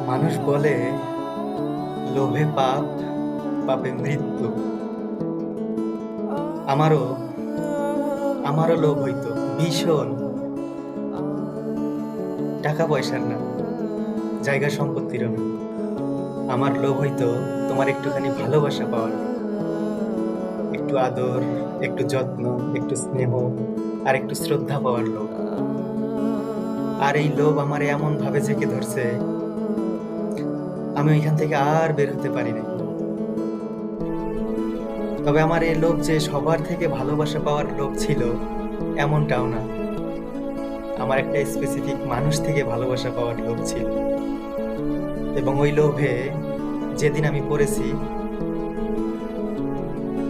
মানুষ বলে লোভে পাপ, পাপে মৃত্যু। আমারও আমারও লোভ হইতো ভীষণ। টাকা পয়সার না, জায়গা সম্পত্তিরও না। আমার লোভ হইতো তোমার একটুখানি ভালোবাসা পাওয়ার, একটু আদর, একটু যত্ন, একটু স্নেহ আর একটু শ্রদ্ধা পাওয়ার লোভ। আর এই লোভ আমার এমন ভাবে জেঁকে ধরছে, আমি ওইখান থেকে আর বের হতে পারি নাই। তবে আমার এই লোভ যে সবার থেকে ভালোবাসা পাওয়ার লোভ ছিল এমনটাও না। আমার একটা স্পেসিফিক মানুষ থেকে ভালোবাসা পাওয়ার লোভ ছিল, এবং ওই লোভে যেদিন আমি পড়েছি,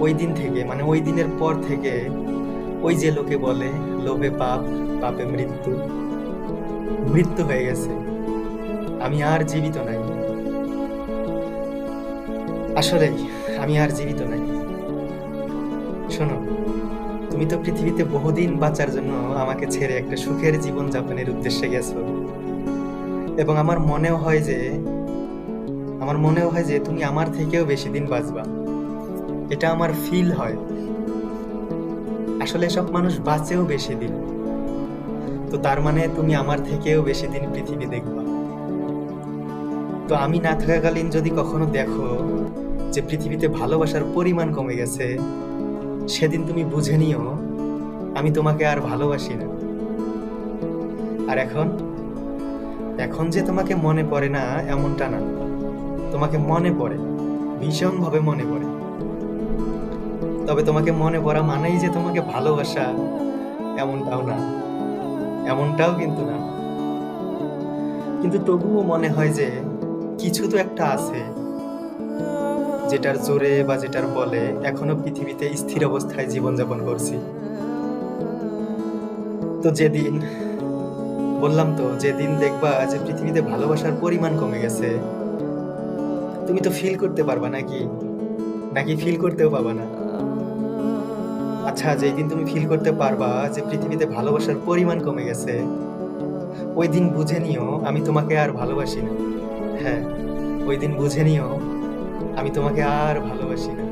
ওই দিন থেকে মানে ওই দিনের পর থেকে ওই যে লোকে বলে লোভে পাপ, পাপে মৃত্যু, মৃত্যু হয়ে গেছে। আমি আর জীবিত নাই। আসলেই আমি আর জীবিত নাই। শোনো, তুমি তো পৃথিবীতে বহুদিন বাঁচার জন্য আমাকে ছেড়ে একটা সুখের জীবন যাপনের উদ্দেশ্যে গেছো, এবং আমার মনেও হয় যে তুমি আমার থেকেও বেশি দিন বাঁচবা। এটা আমার ফিল হয়। আসলে সব মানুষ বাঁচেও বেশি দিন, তো তার মানে তুমি আমার থেকেও বেশি দিন পৃথিবী দেখবা। তো আমি না থাকাকালীন যদি কখনো দেখো যে পৃথিবীতে ভালোবাসার পরিমাণ কমে গেছে, সেদিন তুমি বুঝে নিও আমি তোমাকে আর ভালোবাসি না। আর এখন এখন যে তোমাকে মনে পড়ে না এমনটা না, তোমাকে মনে পড়ে, ভীষণভাবে মনে পড়ে। তবে তোমাকে মনে পড়া মানেই যে তোমাকে ভালোবাসা এমনটাও না, এমনটাও কিন্তু না। কিন্তু তবুও মনে হয় যে কিছু তো একটা আছে, যেটার জোরে বা যেটার বলে এখনো পৃথিবীতে স্থির অবস্থায় জীবনযাপন করছি। তো যেদিন, বললাম তো, যেদিন দেখবা যে পৃথিবীতে ভালোবাসার পরিমাণ কমে গেছে, তুমি তো ফিল করতে পারবা নাকি? নাকি ফিল করতেও পাবা না? আচ্ছা, যেই দিন তুমি ফিল করতে পারবা যে পৃথিবীতে ভালোবাসার পরিমাণ কমে গেছে, ওই দিন বুঝে নিও আমি তোমাকে আর ভালোবাসি না। হ্যাঁ, ওই দিন বুঝে নিও আমি তোমাকে আর ভালোবাসি না।